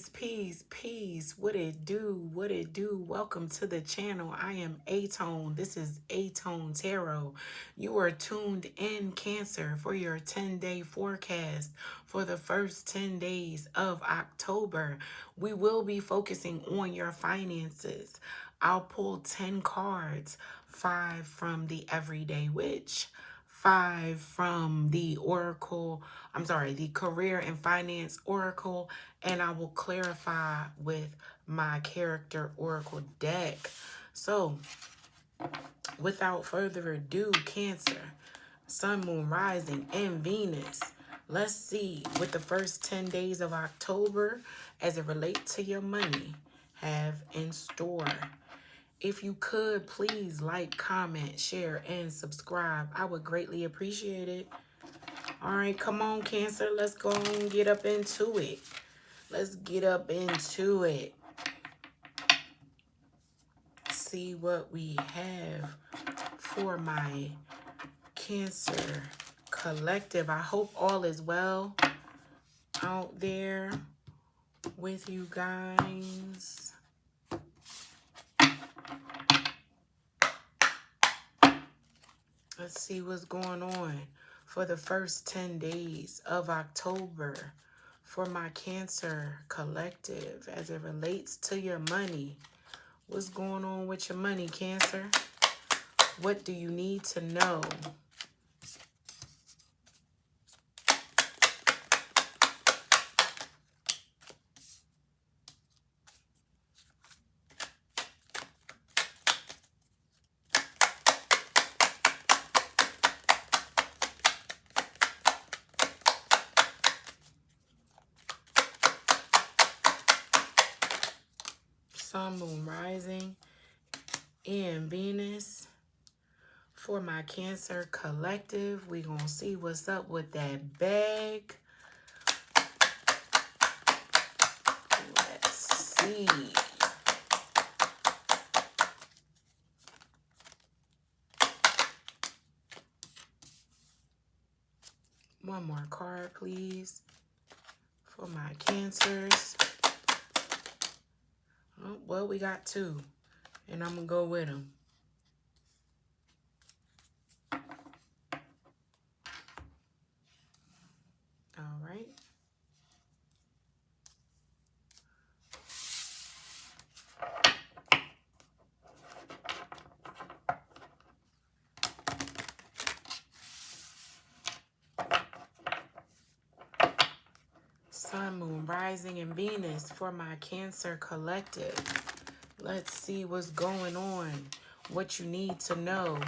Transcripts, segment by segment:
Peace. What it do? What it do? Welcome to the channel. I am aTone. This is aTone Tarot. You are tuned in, Cancer, for your 10-day forecast for the first 10 days of October. We will be focusing on your finances. I'll pull 10 cards, 5 from the Everyday Witch, 5 from the the Career and Finance Oracle, and I will clarify with my Character Oracle deck. So, without further ado, Cancer, Sun, Moon, Rising, and Venus. Let's see what the first 10 days of October, as it relates to your money, have in store. If you could, please like, comment, share, and subscribe. I would greatly appreciate it. All right, come on, Cancer. Let's go and get up into it. Let's get up into it. See what we have for my Cancer collective. I hope all is well out there with you guys. Let's see what's going on for the first 10 days of October for my Cancer collective as it relates to your money. What's going on with your money, Cancer? What do you need to know? Sun, Moon, Rising, and Venus. For my Cancer collective, we're going to see what's up with that bag. Let's see. One more card, please, for my Cancers. Oh, well, we got 2, and I'm going to go with them. All right. Sun, Moon, Rising, and Venus for my Cancer collective. Let's see what's going on, what you need to know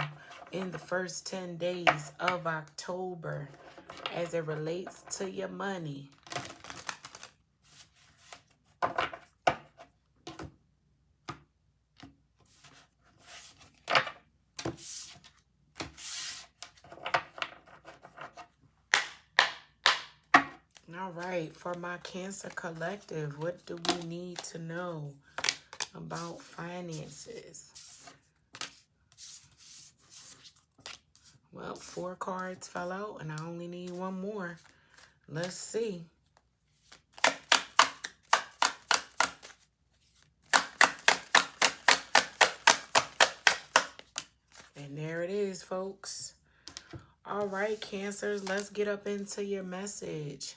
in the first 10 days of October as it relates to your money. All right, for my Cancer collective, what do we need to know about finances? Well, 4 cards fell out, and I only need 1 more. Let's see. And there it is, folks. All right, Cancers, let's get up into your message.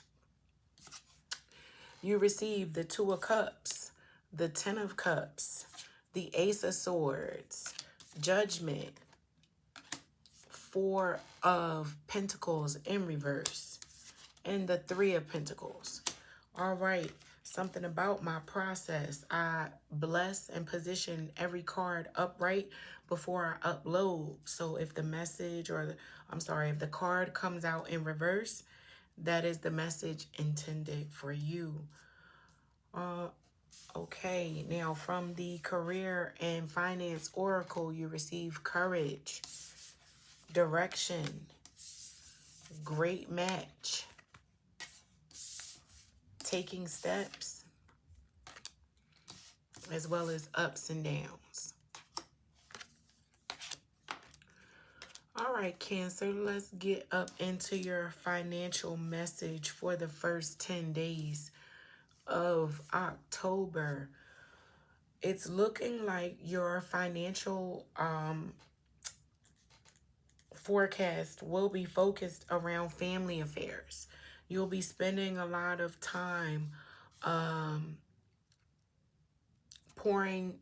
You received the 2 of Cups, the 10 of Cups, the Ace of Swords, Judgment, 4 of Pentacles in reverse, and the 3 of Pentacles. All right, something about my process. I bless and position every card upright before I upload. So if the message if the card comes out in reverse, that is the message intended for you. Okay, now from the Career and Finance Oracle, you receive courage, direction, great match, taking steps, as well as ups and downs. All right, Cancer, let's get up into your financial message for the first 10 days of October, it's looking like your financial forecast will be focused around family affairs. You'll be spending a lot of time um, pouring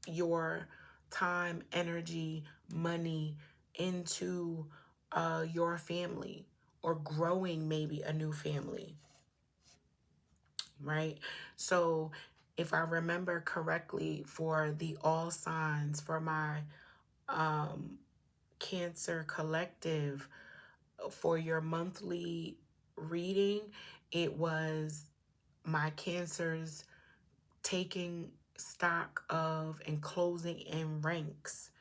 your time, energy, money into your family, or growing maybe a new family, right? So if I remember correctly, for the all signs for my um, Cancer Collective, for your monthly reading, it was my Cancers taking stock of and closing in ranks,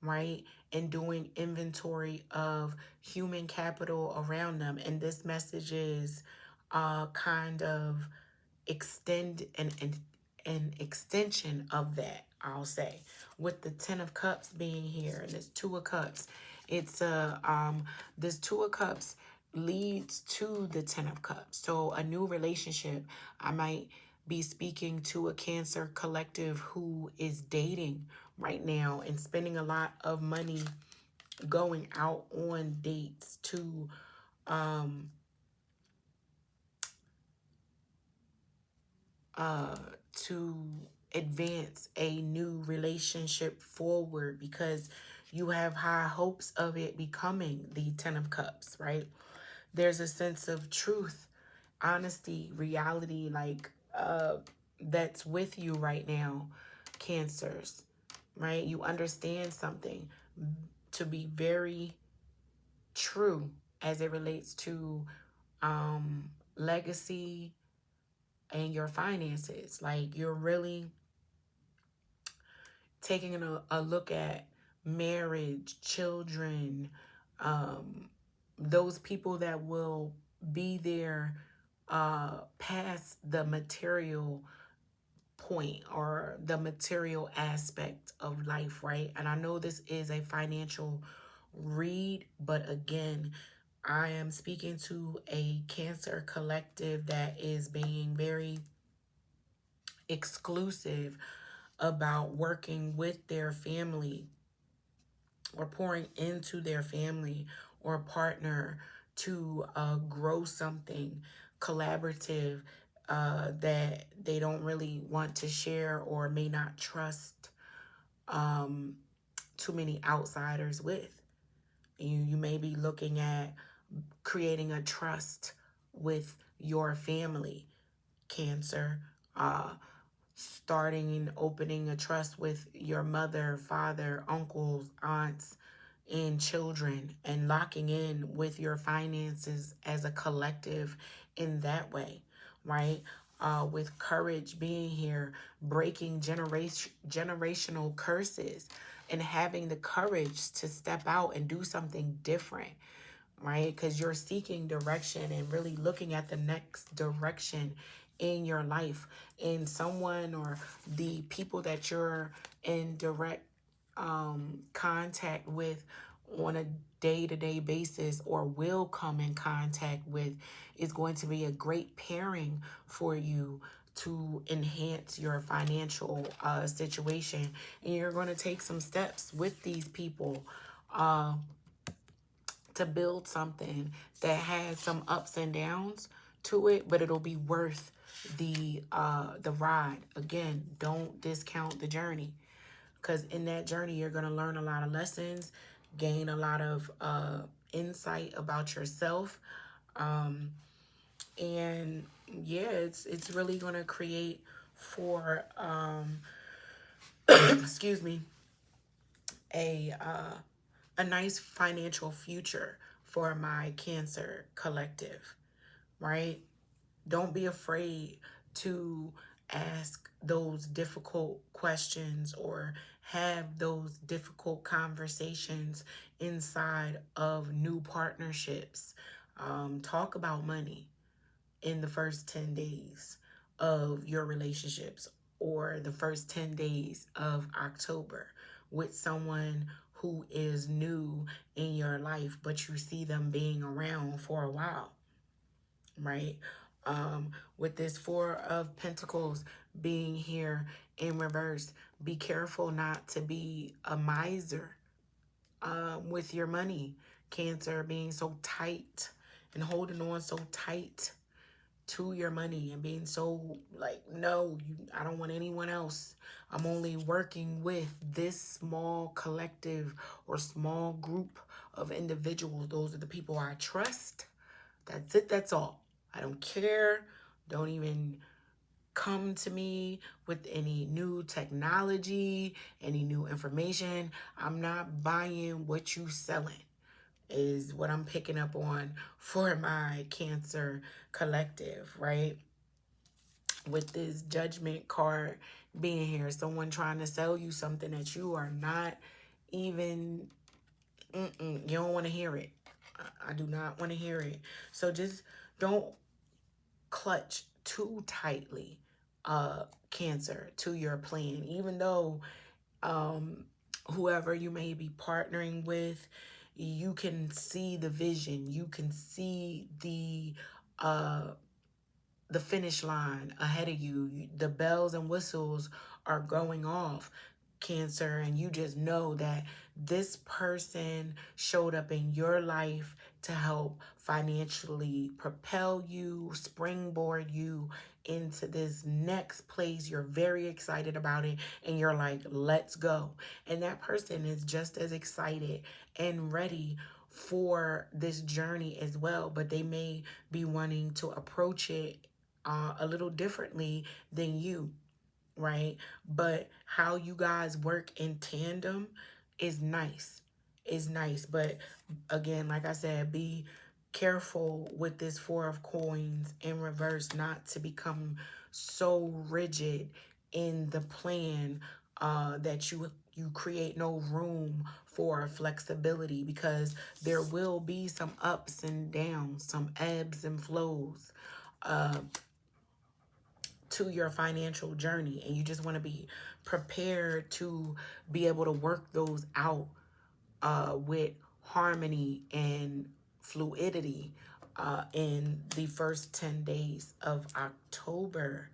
right? And doing inventory of human capital around them. And this message is kind of extend an extension of that, I'll say, with the Ten of Cups being here and this Two of Cups. It's this Two of Cups leads to the Ten of Cups. So a new relationship. I might be speaking to a Cancer Collective who is dating right now and spending a lot of money going out on dates um uh to advance a new relationship forward, because you have high hopes of it becoming the Ten of Cups, right? There's a sense of truth, honesty, reality, like that's with you right now, Cancers, right? You understand something to be very true as it relates to legacy and your finances. Like, you're really taking a look at marriage, children, those people that will be there past the material point or the material aspect of life, right? And I know this is a financial read, but again, I am speaking to a Cancer Collective that is being very exclusive about working with their family or pouring into their family or partner to grow something collaborative that they don't really want to share or may not trust um, too many outsiders with. You may be looking at creating a trust with your family, Cancer. Starting and opening a trust with your mother, father, uncles, aunts, and children, and locking in with your finances as a collective in that way, right? With courage being here, breaking generational curses, and having the courage to step out and do something different, right? Because you're seeking direction and really looking at the next direction in your life. And someone or the people that you're in direct contact with on a day-to-day basis, or will come in contact with, is going to be a great pairing for you to enhance your financial situation. And you're going to take some steps with these people to build something that has some ups and downs to it, but it'll be worth the ride. Again, don't discount the journey, because in that journey you're going to learn a lot of lessons, gain a lot of insight about yourself, and yeah, it's really going to create for excuse me, a a nice financial future for my Cancer Collective, right? Don't be afraid to ask those difficult questions or have those difficult conversations inside of new partnerships. Talk about money in the first 10 days of your relationships, or the first 10 days of October, with someone who is new in your life, but you see them being around for a while, right? With this Four of Pentacles being here in reverse, be careful not to be a miser with your money. Cancer, being so tight and holding on so tight to your money and being so like, no, I don't want anyone else. I'm only working with this small collective or small group of individuals. Those are the people I trust. That's it. That's all. I don't care. Don't even come to me with any new technology, any new information. I'm not buying what you selling, is what I'm picking up on for my Cancer collective, right? With this Judgment card being here, someone trying to sell you something that you are not even, you don't want to hear it. I do not want to hear it. So just don't clutch too tightly, Cancer, to your plan, even though whoever you may be partnering with, you can see the vision, you can see the finish line ahead of you. The bells and whistles are going off, Cancer, and you just know that this person showed up in your life to help financially propel you, springboard you into this next place. You're very excited about it and you're like, let's go. And that person is just as excited and ready for this journey as well, but they may be wanting to approach it a little differently than you, right? But how you guys work in tandem is nice. Is nice. But again, like I said, be careful with this Four of Coins in reverse, not to become so rigid in the plan that you create no room for flexibility, because there will be some ups and downs, some ebbs and flows to your financial journey, and you just want to be prepared to be able to work those out with harmony and fluidity in the first 10 days of October,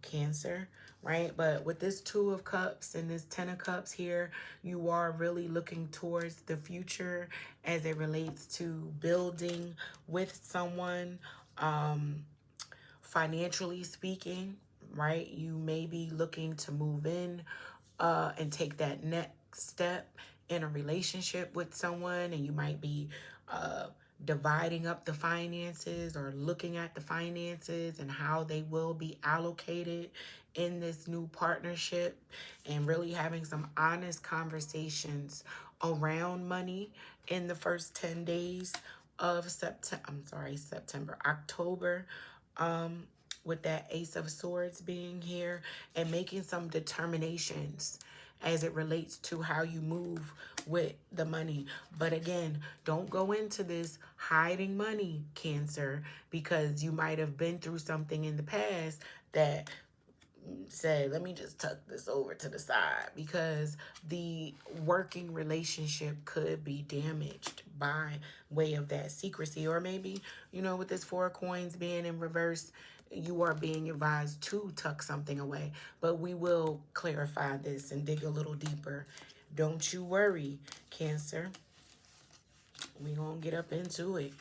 Cancer, right? But with this Two of Cups and this Ten of Cups here, you are really looking towards the future as it relates to building with someone. Financially speaking, right? You may be looking to move in and take that next step in a relationship with someone, and you might be dividing up the finances or looking at the finances and how they will be allocated in this new partnership, and really having some honest conversations around money in the first 10 days of October, with that Ace of Swords being here, and making some determinations as it relates to how you move with the money. But again, don't go into this hiding money, Cancer, because you might have been through something in the past that say, let me just tuck this over to the side, because the working relationship could be damaged by way of that secrecy. Or maybe, with this Four of Coins being in reverse, you are being advised to tuck something away. But we will clarify this and dig a little deeper. Don't you worry, Cancer. We're going to get up into it.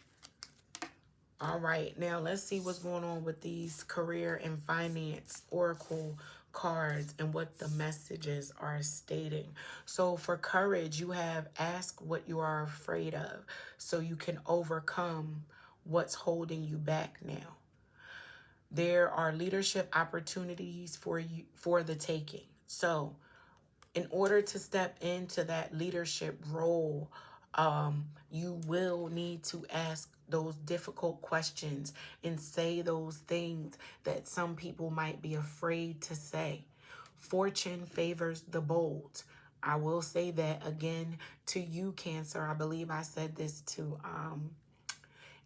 All right, now let's see what's going on with these career and finance oracle cards and what the messages are stating. So for courage, you have ask what you are afraid of so you can overcome what's holding you back now. There are leadership opportunities for you for the taking. So in order to step into that leadership role, you will need to ask those difficult questions and say those things that some people might be afraid to say. Fortune favors the bold. I will say that again to you, Cancer. I believe I said this to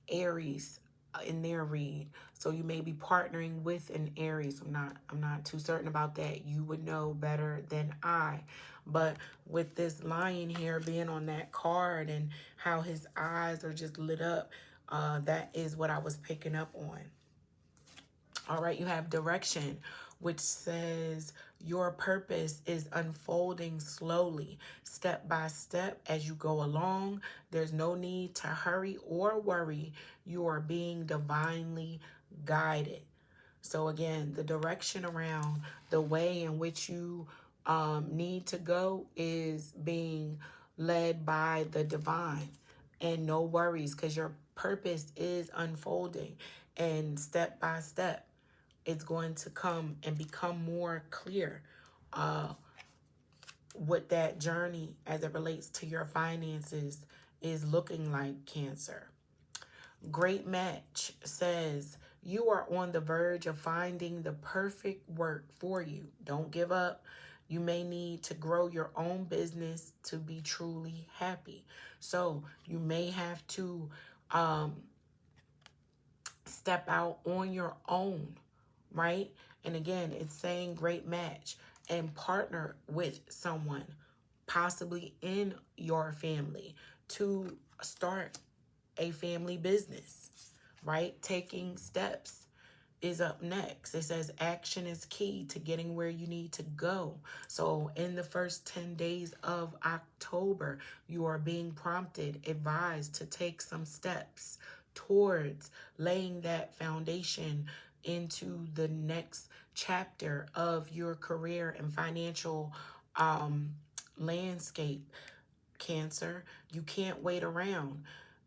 Aries in their read. So you may be partnering with an Aries. I'm not too certain about that. You would know better than I. But with this lion here being on that card and how his eyes are just lit up, that is what I was picking up on. All right, you have direction, which says your purpose is unfolding slowly, step by step as you go along. There's no need to hurry or worry. You are being divinely guided. So again, the direction around the way in which you need to go is being led by the divine. And no worries, because your purpose is unfolding. And step by step, it's going to come and become more clear what that journey as it relates to your finances is looking like, Cancer. Great Match says you are on the verge of finding the perfect work for you. Don't give up. You may need to grow your own business to be truly happy. So you may have to step out on your own, right? And again, it's saying great match and partner with someone, possibly in your family, to start a family business, right? Taking steps is up next. It says action is key to getting where you need to go. So in the first 10 days of October, you are being prompted, advised to take some steps towards laying that foundation into the next chapter of your career and financial landscape, Cancer. You can't wait around.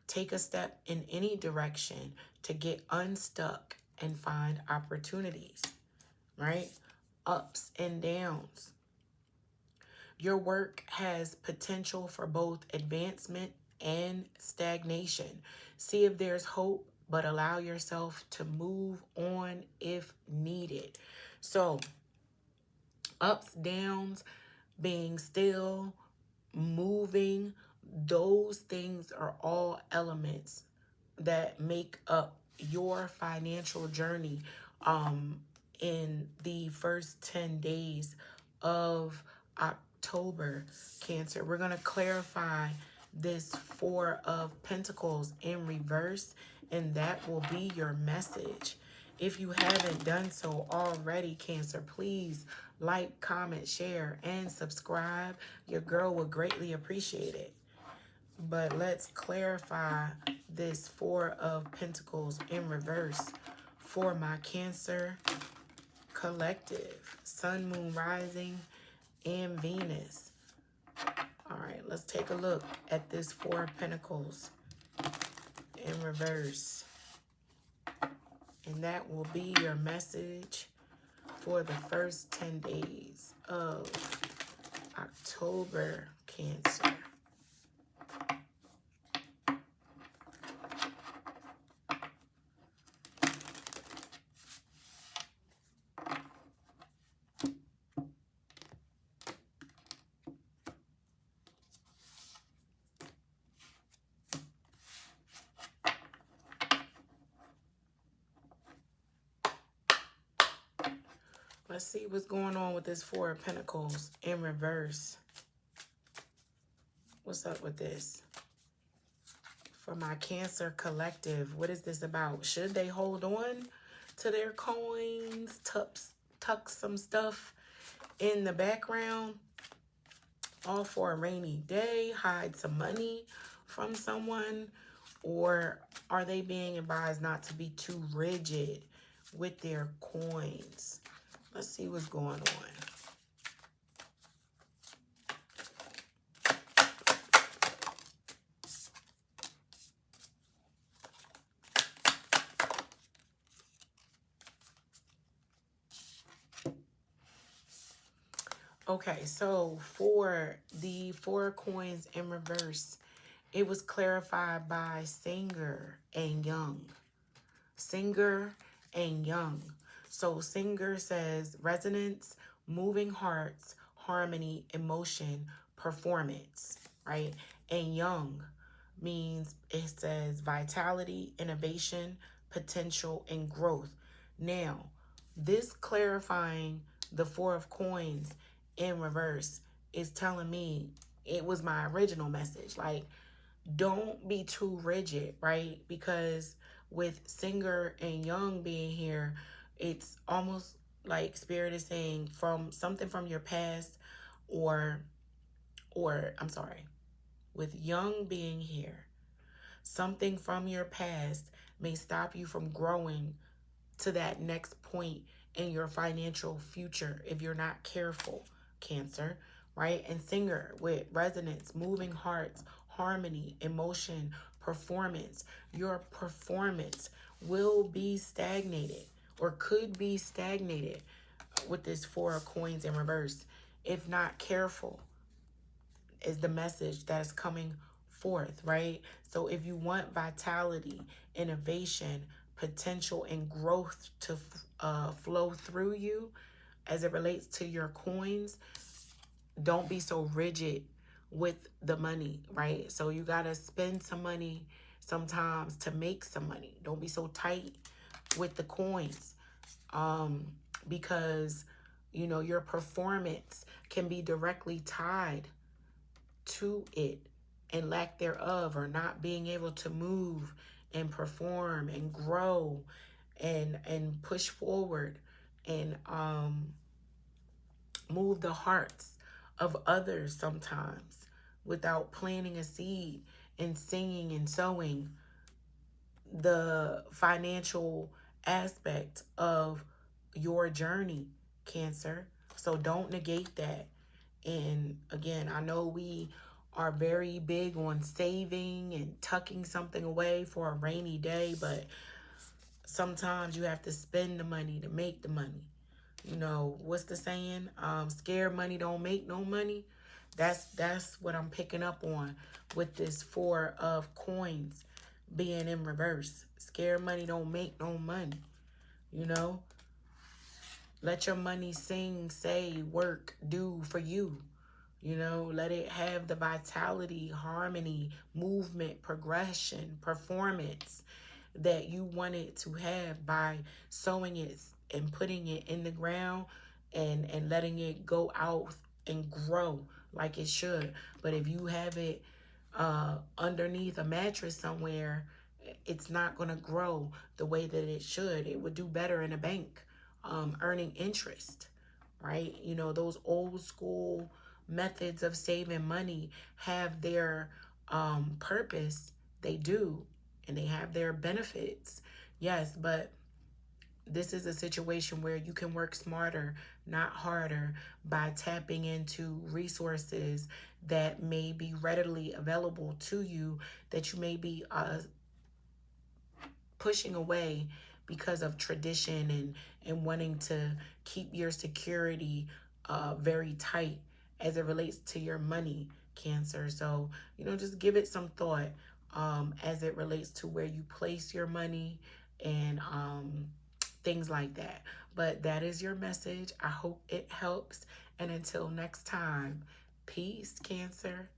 Take a step in any direction to get unstuck and find opportunities, right? Ups and downs. Your work has potential for both advancement and stagnation. See if there's hope, but allow yourself to move on if needed. So, ups, downs, being still, moving, those things are all elements that make up your financial journey in the first 10 days of October, Cancer. We're going to clarify this Four of Pentacles in reverse, and that will be your message. If you haven't done so already, Cancer, please like, comment, share, and subscribe. Your girl would greatly appreciate it. But let's clarify this Four of Pentacles in reverse for my Cancer collective. Sun, Moon, Rising, and Venus. All right, let's take a look at this Four of Pentacles in reverse. And that will be your message for the first 10 days of October, Cancer. Let's see what's going on with this Four of Pentacles in reverse. What's up with this? For my Cancer collective, what is this about? Should they hold on to their coins, tuck some stuff in the background, all for a rainy day, hide some money from someone? Or are they being advised not to be too rigid with their coins? Let's see what's going on. Okay, so for the Four Coins in reverse, it was clarified by Singer and Young. Singer and Young. So Singer says resonance, moving hearts, harmony, emotion, performance, right? And Young means, it says vitality, innovation, potential, and growth. Now, this clarifying the Four of Coins in reverse is telling me it was my original message. Like, don't be too rigid, right? Because with Singer and Young being here, It's almost like Spirit is saying from something from your past, or I'm sorry, with young being here, something from your past may stop you from growing to that next point in your financial future if you're not careful, Cancer, right? And Singer with resonance, moving hearts, harmony, emotion, performance. Your performance will be stagnated or could be stagnated with this Four of Coins in reverse if not careful, is the message that is coming forth, right? So if you want vitality, innovation, potential, and growth to flow through you as it relates to your coins, don't be so rigid with the money, right? So you got to spend some money sometimes to make some money. Don't be so tight with the coins, because, you know, your performance can be directly tied to it, and lack thereof, or not being able to move and perform and grow and push forward and move the hearts of others sometimes without planting a seed and singing and sowing the financial aspect of your journey, Cancer. So don't negate that. And again, I know we are very big on saving and tucking something away for a rainy day, but sometimes you have to spend the money to make the money. You know, what's the saying? Scared money don't make no money. That's what I'm picking up on with this Four of Coins being in reverse. Scared money don't make no money. You know, let your money sing, say, work, do for you. You know, let it have the vitality, harmony, movement, progression, performance that you want it to have by sowing it and putting it in the ground and letting it go out and grow like it should. But if you have it underneath a mattress somewhere, it's not going to grow the way that it should. It would do better in a bank, earning interest, right? You know, those old school methods of saving money have their purpose. They do, and they have their benefits. Yes, but this is a situation where you can work smarter, not harder, by tapping into resources that may be readily available to you, that you may be pushing away because of tradition and wanting to keep your security very tight as it relates to your money, Cancer. So, you know, just give it some thought as it relates to where you place your money and things like that. But that is your message. I hope it helps. And until next time, peace, Cancer.